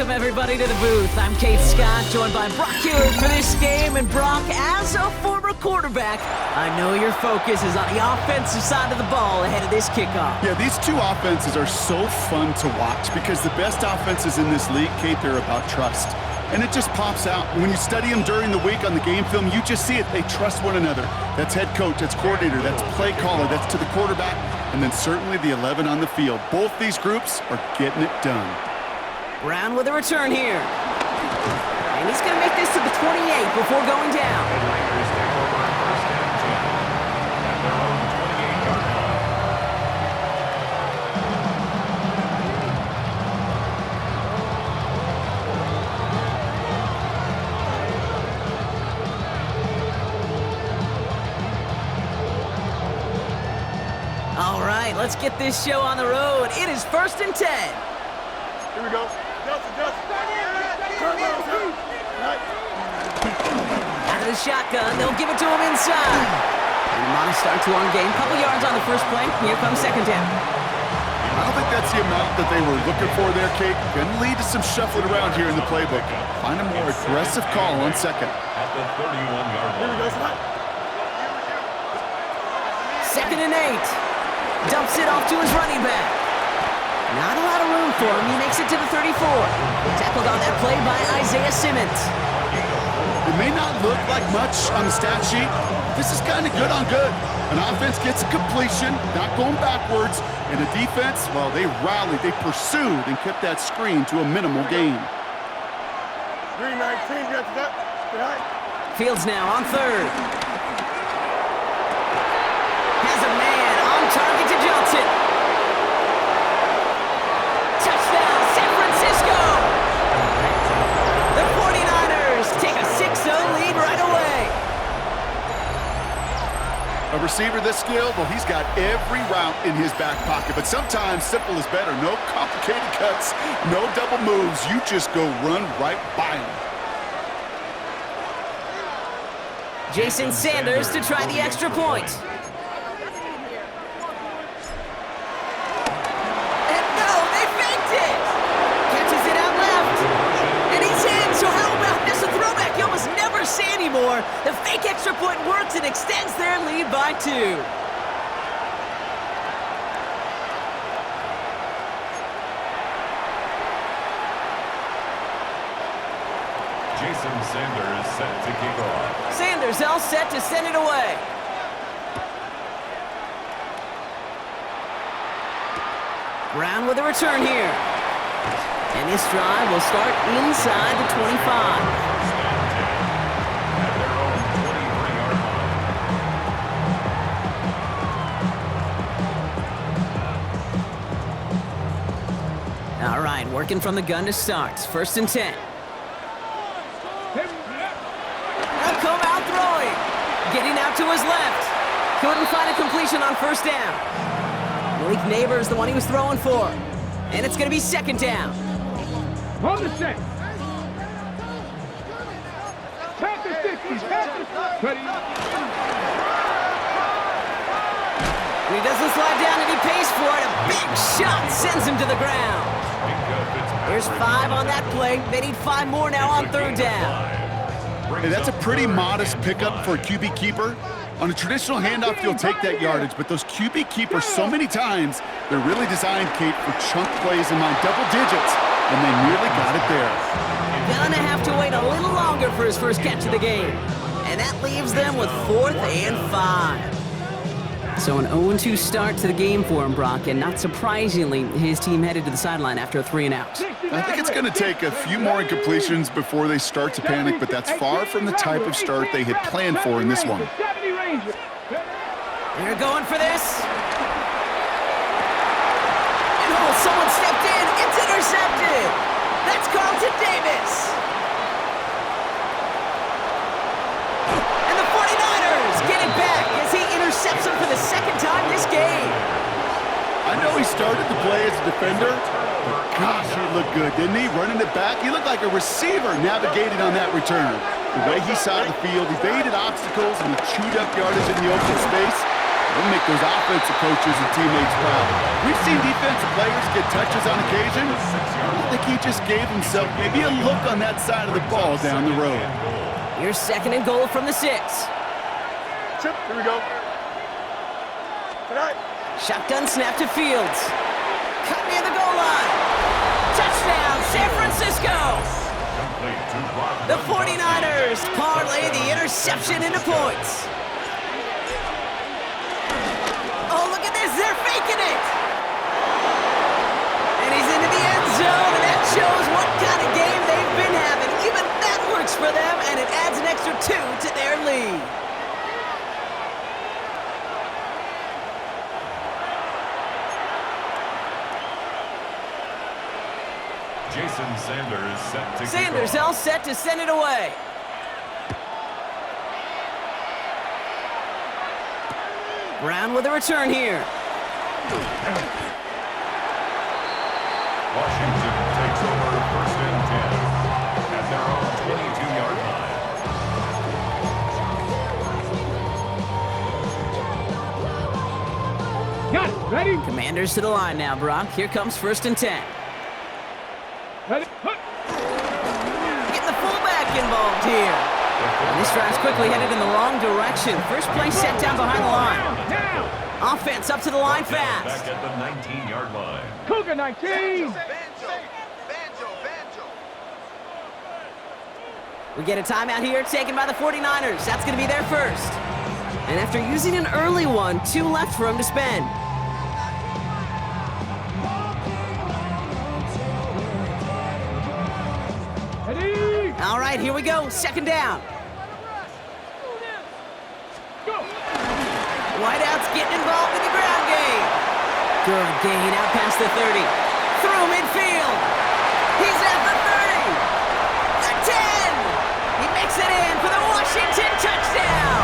Welcome, everybody, to the booth. I'm Kate Scott, joined by Brock Hillard for this game. And Brock, as a former quarterback, I know your focus is on the offensive side of the ball ahead of this kickoff. Yeah, these two offenses are so fun to watch because the best offenses in this league, Kate, they're about trust. And it just pops out. When you study them during the week on the game film, you just see it. They trust one another. That's head coach, that's coordinator, that's play caller, that's to the quarterback, and then certainly the 11 on the field. Both these groups are getting it done. Brown with a return here. And he's going to make this to the 28 before going down. All right, let's get this show on the road. It is 1st and 10. Here we go. Out of the shotgun, they'll give it to him inside. And Monty starts one game, couple yards on the first play. Here comes second down. I don't think that's the amount that they were looking for there, Kate. Going to lead to some shuffling around here in the playbook. Find a more aggressive call on second. At the 31-yard line. 2nd and 8. Dumps it off to his running back. Not a lot of room for him. He makes it to the 34. Tackled on that play by Isaiah Simmons. It may not look like much on the stat sheet. This is kind of good on good. An offense gets a completion, not going backwards, and a defense, well, they rallied, they pursued, and kept that screen to a minimal gain. 319, get that. Fields now on third. Has a man on target to Johnson. Touchdown, San Francisco! The 49ers take a 6-0 lead right away. A receiver this skilled, well, he's got every route in his back pocket, but sometimes simple is better. No complicated cuts, no double moves. You just go run right by him. Jason Sanders to try the extra point. And no, they faked it! Catches it out left. And he's in, so how about this? A throwback you almost never see anymore. The fake extra point works and extends their lead by 2. Jason Sanders set to kick off. Sanders all set to send it away. Brown with a return here. And this drive will start inside the 25. At their own 23-yard line. All right, working from the gun to start. 1st and 10. They'll come out throwing. Getting out to his left. Couldn't find a completion on 1st down. Malik Neighbors, the one he was throwing for. And it's going to be 2nd down. On the set. Pack the 60s. Ready. And he doesn't slide down and he pays for it. A big shot sends him to the ground. There's 5 on that play. They need 5 more now on 3rd down. Hey, that's a pretty modest pickup for a QB keeper. On a traditional handoff, you'll take that yardage, but those QB keepers, so many times, they're really designed, Kate, for chunk plays in mind, double digits, and they nearly got it there. Gonna have to wait a little longer for his first catch of the game. And that leaves them with 4th and 5. So an 0-2 start to the game for him, Brock, and not surprisingly, his team headed to the sideline after a 3-and-out. I think it's going to take a few more incompletions before they start to panic, but that's far from the type of start they had planned for in this one. They're going for this. And oh, someone stepped in. It's intercepted. That's Carlton Davis. And the 49ers get it back as he intercepts him for the 2nd time this game. I know he started to play as a defender, but gosh, he looked good, didn't he? Running it back, he looked like a receiver navigating on that return. The way he saw the field, evaded obstacles, and he chewed up yardage in the open space. They'll make those offensive coaches and teammates proud. We've seen defensive players get touches on occasion. I think he just gave himself maybe a look on that side of the ball down the road. Here's 2nd and goal from the 6. Chip, here we go. Tonight. Shotgun snap to Fields. Cut near the goal line. Touchdown, San Francisco! The 49ers parlay the interception into points. Oh, look at this, they're faking it! And he's into the end zone, and that shows what kind of game they've been having. Even that works for them, and it adds an extra 2 to their lead. Jason Sanders set to Sanders all set to send it away. Brown with a return here. Washington takes over 1st and 10 at their own 22-yard line. Got it. Ready? Commanders to the line now, Brock. Here comes 1st and 10. Ready? Get the fullback involved here. And this drive's quickly headed in the wrong direction. First play set down behind the line. Now. Offense up to the line fast. Back at the 19-yard line. Cougar 19. We get a timeout here taken by the 49ers. That's going to be their first. And after using an early one, 2 left for him to spend. Ready? All right, here we go. 2nd down. Go. Wideouts getting involved in the ground game. Good gain out past the 30. Through midfield. He's at the 30. The 10. He makes it in for the Washington touchdown.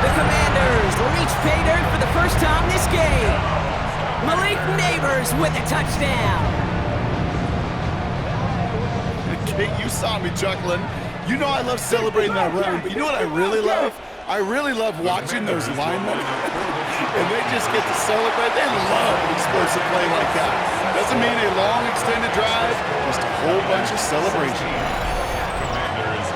The Commanders reach pay dirt for the first time this game. Malik Neighbors with a touchdown. Kate, you saw me chuckling. You know I love celebrating that run, but you know what I really love? I really love watching those linemen, and they just get to celebrate. They love an explosive play like that. Doesn't mean a long extended drive, just a whole bunch of celebration. Commanders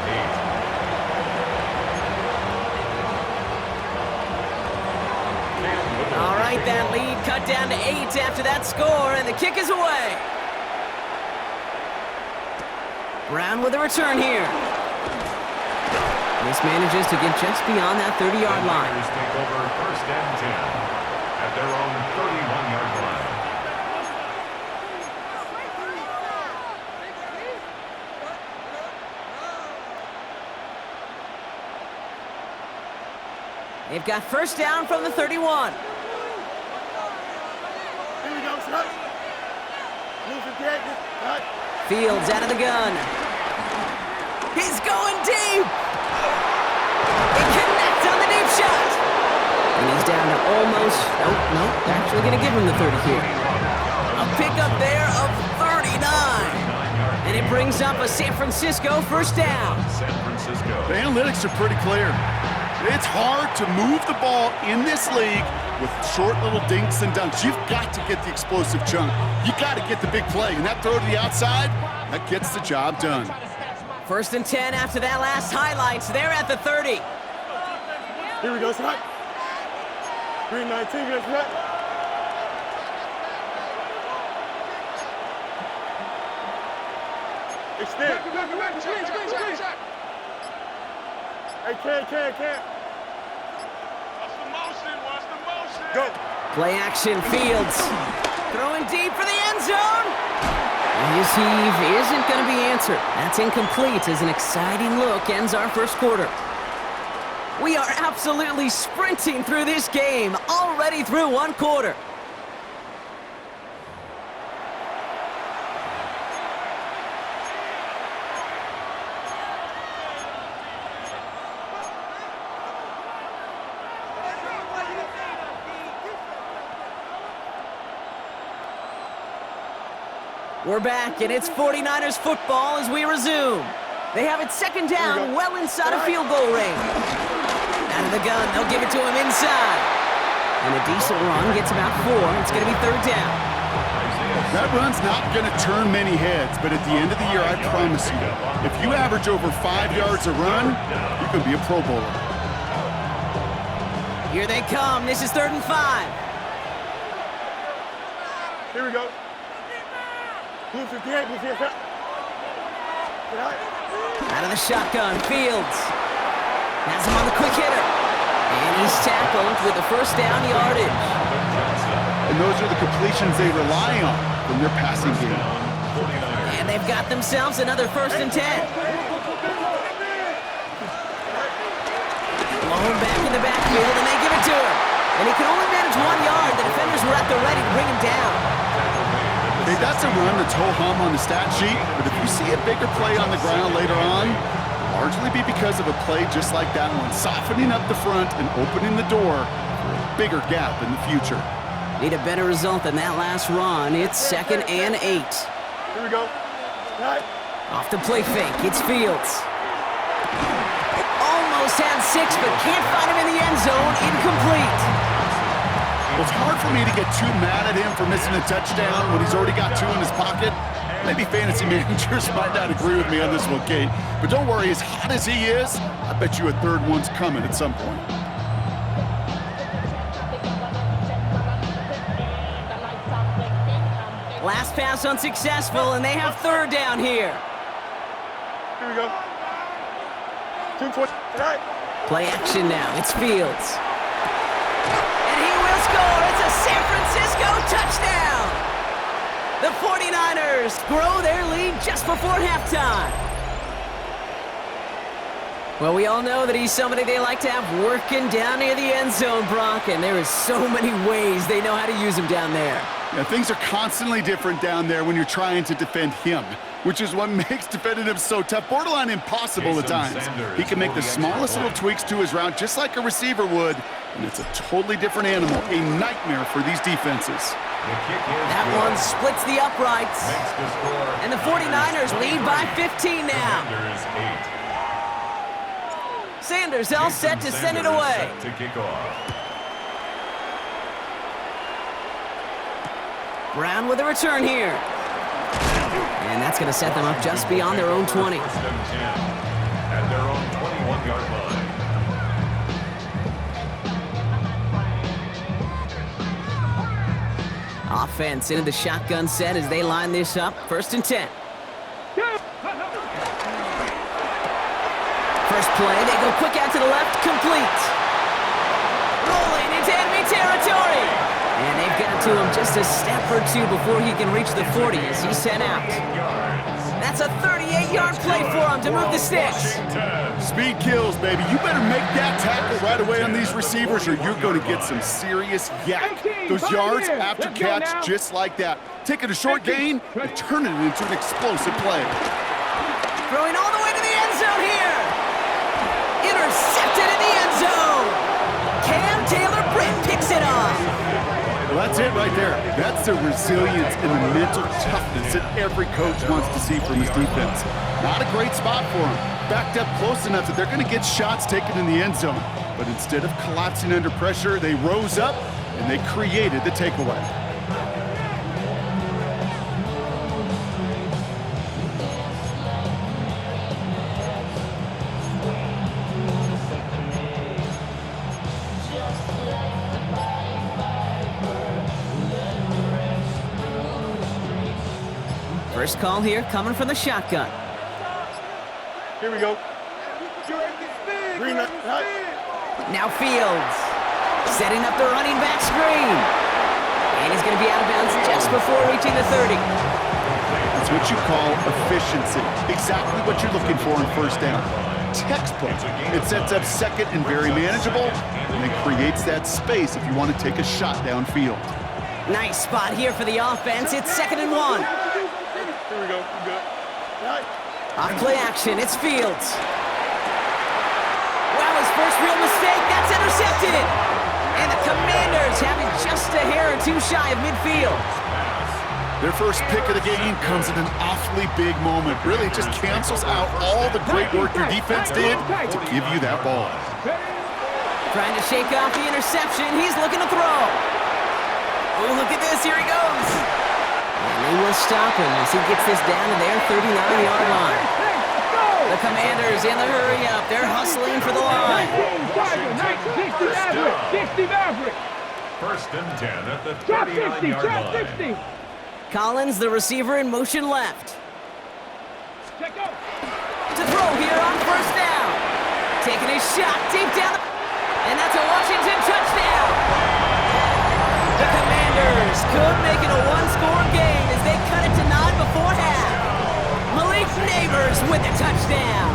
8. All right, that lead cut down to 8 after that score, and the kick is away. Brown with a return here. This manages to get just beyond that 30-yard line. Commanders take over 1st and 10 at their own 31-yard line. They've got 1st down from the 31. Here we go, son. Move the dead. Cut. Fields out of the gun. He's going deep. He connects on the deep shot. And he's down to almost, nope, they're actually going to give him the 30 here. A pickup there of 39. And it brings up a San Francisco 1st down. San Francisco. The analytics are pretty clear. It's hard to move the ball in this league with short little dinks and dunks. You've got to get the explosive chunk. You got to get the big play. And that throw to the outside, that gets the job done. 1st and 10 after that last highlights. They're at the 30. Here we go, son. Green 19, get ready. Extend. Hey, can't. What's the motion? Go. Play action, Fields. Throwing deep for the end zone. His heave isn't going to be answered. That's incomplete as an exciting look ends our 1st quarter. We are absolutely sprinting through this game, already through 1 quarter. We're back, and it's 49ers football as we resume. They have it 2nd down, well inside of field goal range. Out of the gun, they'll give it to him inside. And a decent run gets about 4. It's going to be 3rd down. That run's not going to turn many heads, but at the end of the year, I promise you, if you average over 5 yards a run, you can be a Pro Bowler. Here they come. This is 3rd and 5. Here we go. Blue 58, blue 58. Get out. Out of the shotgun, Fields. Has him on the quick hitter. And he's tackled with the 1st down yardage. And those are the completions they rely on from their passing game. And they've got themselves another 1st and 10. Blown back in the backfield, and they give it to him. And he can only manage 1 yard. The defenders were at the ready to bring him down. Hey, that's a run that's ho-hum on the stat sheet, but if you see a bigger play on the ground later on, largely be because of a play just like that one, softening up the front and opening the door for a bigger gap in the future. Need a better result than that last run. It's 2nd and 8. Here we go. Right. Off the play fake, it's Fields. Almost had 6, but can't find him in the end zone. Incomplete. Well, it's hard for me to get too mad at him for missing a touchdown when he's already got 2 in his pocket. Maybe fantasy managers might not agree with me on this one, Kate. But don't worry, as hot as he is, I bet you a 3rd one's coming at some point. Last pass unsuccessful, and they have 3rd down here. Here we go. 220. Right. Play action now. It's Fields. And he will score. It's a San Francisco touchdown. The 49ers grow their lead just before halftime. Well, we all know that he's somebody they like to have working down near the end zone, Brock, and there is so many ways they know how to use him down there. Yeah, things are constantly different down there when you're trying to defend him, which is what makes defending him so tough, borderline impossible at times. He can make the smallest little tweaks to his route just like a receiver would, and it's a totally different animal, a nightmare for these defenses. That one splits the uprights, and the 49ers lead by 15 now. Sanders all set to send it away. Brown with a return here. And that's going to set them up just beyond their own 20. At their own 21-yard line. Offense into the shotgun set as they line this up. 1st and 10. First play, they go quick out to the left, complete. Rolling into enemy territory. And they've got to him just a step or 2 before he can reach the 40 as he's sent out. That's a 38-yard play for him to move the sticks. Speed kills, baby. You better make that tackle right away on these receivers or you're going to get some serious yak. Those yards after catch just like that. Taking a short gain and turning it into an explosive play. Throwing all the way to the end zone here. Intercepted in the end zone. Cam Taylor-Britt picks it off. Well, that's it right there. That's the resilience and the mental toughness that every coach wants to see from his defense. Not a great spot for him. Backed up close enough that they're going to get shots taken in the end zone. But instead of collapsing under pressure, they rose up and they created the takeaway. First call here coming from the shotgun. Here we go. Green light. Now Fields setting up the running back screen. And he's going to be out of bounds just before reaching the 30. That's what you call efficiency. Exactly what you're looking for in 1st down. Textbook. It sets up 2nd and very manageable, and it creates that space if you want to take a shot downfield. Nice spot here for the offense. It's 2nd and 1. Here we go. Good. Right. Off play action, it's Fields. Wow, his first real mistake, that's intercepted. And the Commanders have it just a hair or 2 shy of midfield. Their first pick of the game comes at an awfully big moment. Really just cancels out all the great work your defense did to give you that ball. Trying to shake off the interception. He's looking to throw. Oh, look at this. Here he goes. And they will stop him as he gets this down to their 39-yard line. The Commanders in the hurry up. They're hustling for the line. First and 10 at the 39-yard line. Collins, the receiver, in motion left. To throw here on first down. Taking a shot deep down. And that's a Washington touchdown. The Commanders could make it a one-score game as they cut it to 9 before half. Malik Neighbors with the touchdown.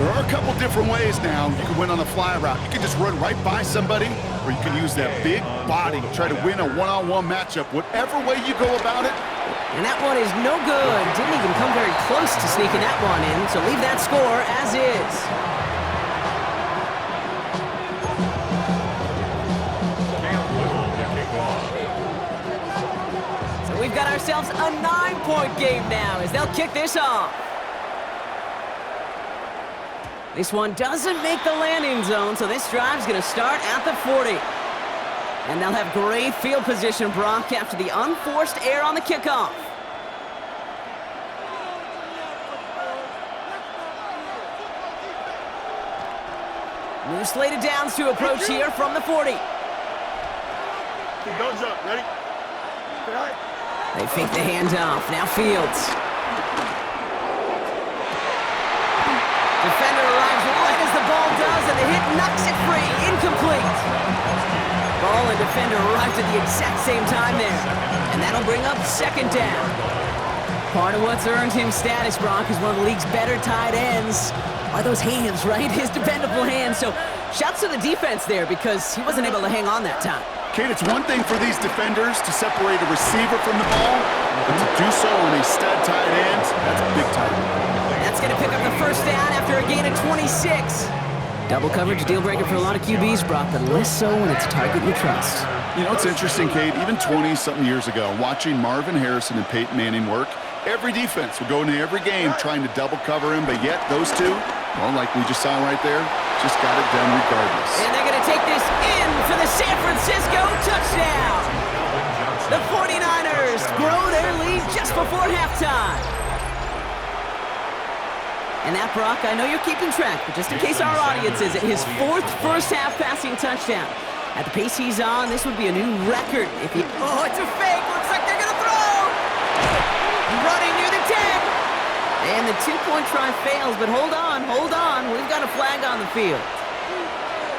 There are a couple different ways now you can win on a fly route. You can just run right by somebody, or you can use that big body, try to win a one-on-one matchup. Whatever way you go about it. And that one is no good. Didn't even come very close to sneaking that one in, so leave that score as is. So we've got ourselves a 9-point game now as they'll kick this off. This one doesn't make the landing zone, so this drive's going to start at the 40. And they'll have great field position, Brock, after the unforced error on the kickoff. New slated downs to approach here from the 40. Don't jump. Ready? They fake the handoff. Now Fields. Defender arrives right as the ball does, and the hit knocks it free. Incomplete. Ball and defender arrived at the exact same time there. And that'll bring up second down. Part of what's earned him status, Brock, is one of the league's better tight ends. Are those hands, right? His dependable hands. So shouts to the defense there because he wasn't able to hang on that time. Kate, it's one thing for these defenders to separate a receiver from the ball, but to do so on a stud tight end, that's a big time. That's going to pick up the first down after a gain of 26. Double coverage, a deal breaker for a lot of QBs, Brock, but less so when it's a target you trust. You know, it's interesting, Kate, even 20-something years ago, watching Marvin Harrison and Peyton Manning work, every defense would go into every game trying to double cover him, but yet those two, well, like we just saw right there, just got it done regardless. And they're going to take this in for the San Francisco touchdown. The 49ers grow their lead just before halftime. And that, Brock, I know you're keeping track, but just in case our audience isn't, his 4th first-half passing touchdown. At the pace he's on, this would be a new record if he... Oh, it's a fake. Looks like they're going to throw. Running near the 10. And the 2-point try fails, but hold on. We've got a flag on the field.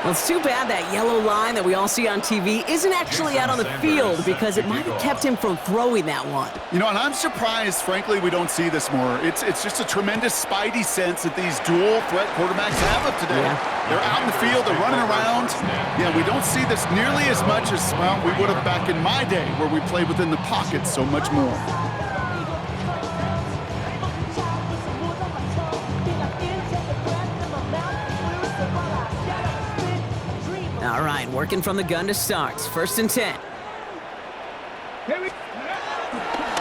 Well, it's too bad that yellow line that we all see on TV isn't actually out on the field because it might have kept him from throwing that one. You know, and I'm surprised, frankly, we don't see this more. It's just a tremendous spidey sense that these dual-threat quarterbacks have of today. Yeah. They're out in the field, they're running around. Yeah, we don't see this nearly as much as, well, we would have back in my day where we played within the pocket so much more. All right, working from the gun to start. First and 10.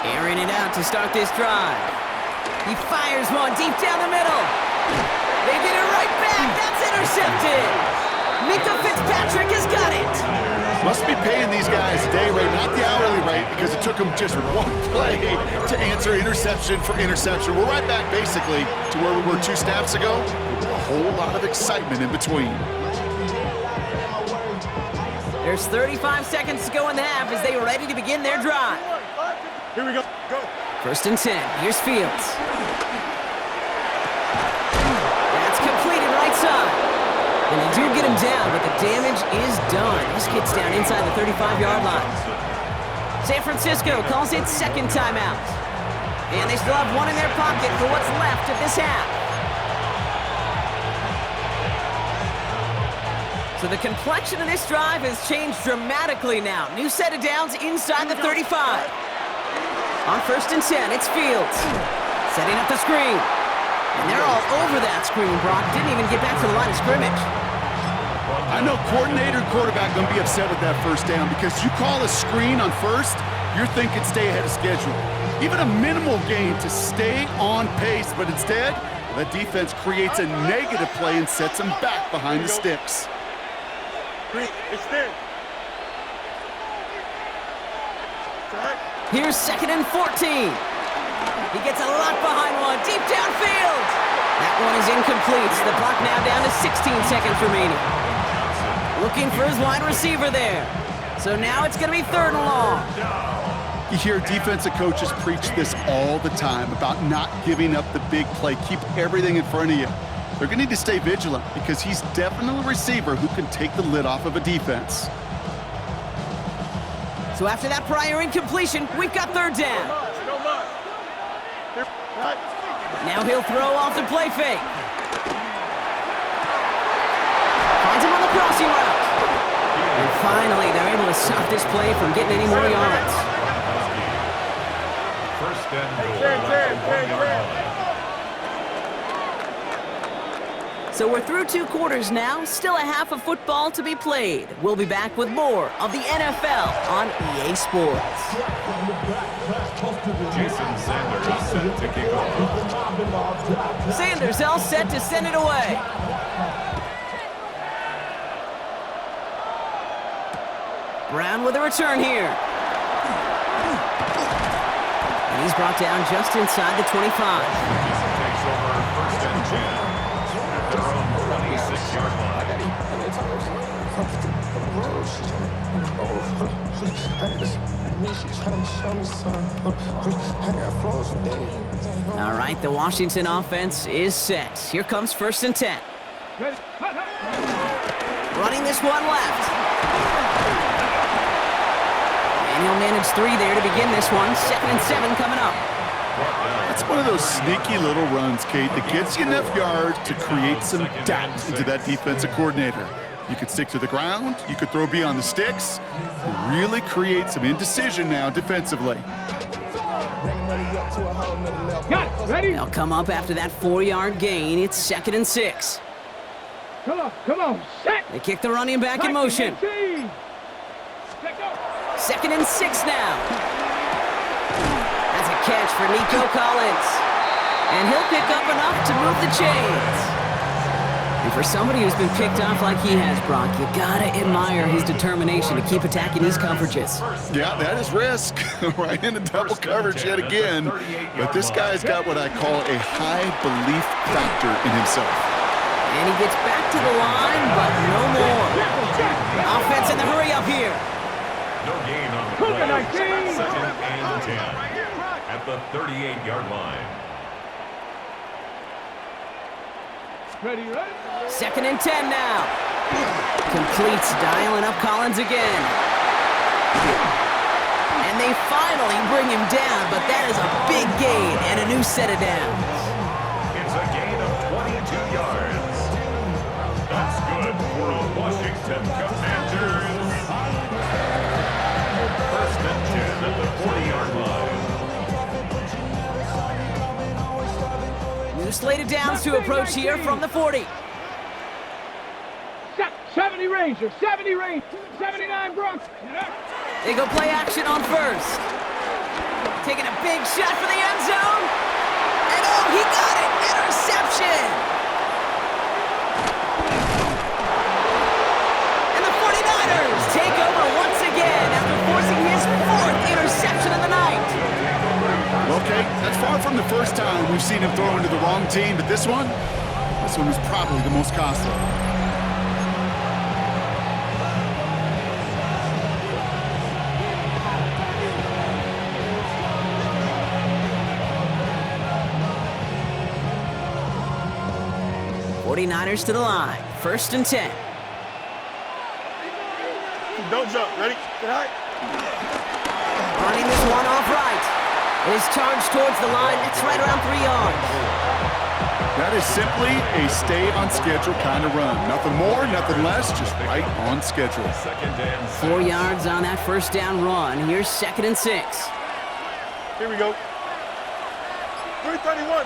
Airing it out to start this drive. He fires one deep down the middle. They get it right back. That's intercepted. Minkah Fitzpatrick has got it. Must be paying these guys day rate, not the hourly rate, because it took them just one play to answer interception for interception. We're right back, basically, to where we were 2 snaps ago, with a whole lot of excitement in between. There's 35 seconds to go in the half as they are ready to begin their drive. Here we go. Go. First and 10. Here's Fields. That's completed right side. And they do get him down, but the damage is done. This gets down inside the 35-yard line. San Francisco calls it second timeout. And they still have one in their pocket for what's left of this half. So the complexion of this drive has changed dramatically now. New set of downs inside the 35. On first and 10, it's Fields. Setting up the screen. And they're all over that screen, Brock. Didn't even get back to the line of scrimmage. I know coordinator and quarterback going to be upset with that first down because you call a screen on first, you're thinking stay ahead of schedule. Even a minimal gain to stay on pace, but instead, That defense creates a negative play and sets them back behind the sticks. Extend. Here's 2nd and 14. He gets a lot behind one, deep downfield. That one is incomplete. The clock now down to 16 seconds remaining. Looking for his wide receiver there. So now it's going to be 3rd and long. You hear defensive coaches preach this all the time about not giving up the big play. Keep everything in front of you. They're going to need to stay vigilant because he's definitely a receiver who can take the lid off of a defense. So after that prior incompletion, we've got 3rd down. Now he'll throw off the play fake. Finds him on the crossing route. And finally, they're able to stop this play from getting any more yards. First and goal. So we're through 2 quarters now, still a half of football to be played. We'll be back with more of the NFL on EA Sports. Jason Sanders set to kick off. Sanders all set to send it away. Brown with a return here. And he's brought down just inside the 25. Takes over 1st and 10 at their own 26-yard line. All right, the Washington offense is set. Here comes 1st and 10. Running this one left. And he'll manage 3 there to begin this one. 2nd and 7 coming up. That's one of those sneaky little runs, Kate, that gets you enough yards to create some doubt into that defensive coordinator. You could stick to the ground, you could throw beyond the sticks, and really create some indecision now defensively. They'll come up after that 4-yard gain. It's 2nd and 6. Come on, set! They kick the running back in motion. 2nd and 6 now. That's a catch for Nico Collins. And he'll pick up enough to move the chains. And for somebody who's been picked off like he has, Brock, you gotta admire his determination to keep attacking these coverages. Yeah, that is risk. Right into double coverage yet again. But this guy's got what I call a high belief factor in himself. And he gets back to the line, but no more. Offense in the hurry up here. No gain on the play. 2nd and 10 at the 38-yard line. 2nd and 10 now. Completes, dialing up Collins again. And they finally bring him down, but that is a big gain and a new set of downs. It's a gain of 22 yards. That's good for the Washington Commanders. 1st and 10 at the 40-yard line. New slated downs to approach here from the 40. 70 Rangers, 70 Rangers, 79 Broncos. They go play action on 1st. Taking a big shot for the end zone. And oh, he got it! Interception! And the 49ers take over once again after forcing his 4th interception of the night. Okay, that's far from the first time we've seen him throw into the wrong team, but this one was probably the most costly. '49ers to the line. 1st and 10. Don't jump. Ready? Running this one off right. It is charged towards the line. It's right around 3 yards. That is simply a stay on schedule kind of run. Nothing more, nothing less, just right on schedule. 2nd and 6. 4 yards on that 1st down run. Here's 2nd and 6. Here we go. 331. All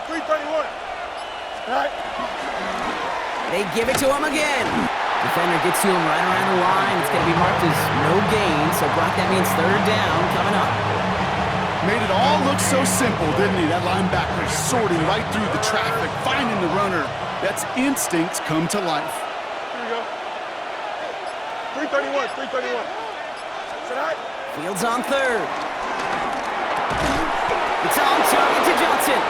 right. They give it to him again. Defender gets to him right around the line. It's going to be marked as no gain. So Brock, that means 3rd down coming up. Made it all look so simple, didn't he? That linebacker sorting right through the traffic, finding the runner. That's instincts come to life. Here we go. 331, 331. Sit high. Fields on third. It's on target to Johnson.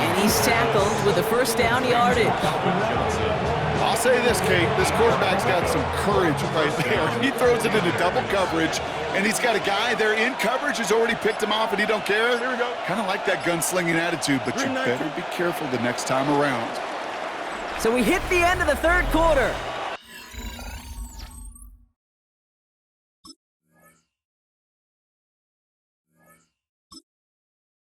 And he's tackled with the first down yardage. I'll say this, Kate. This quarterback's got some courage right there. He throws it into double coverage, and he's got a guy there in coverage who's already picked him off, and he don't care. Here we go. Kind of like that gunslinging attitude, but you better be careful the next time around. So we hit the end of the third quarter.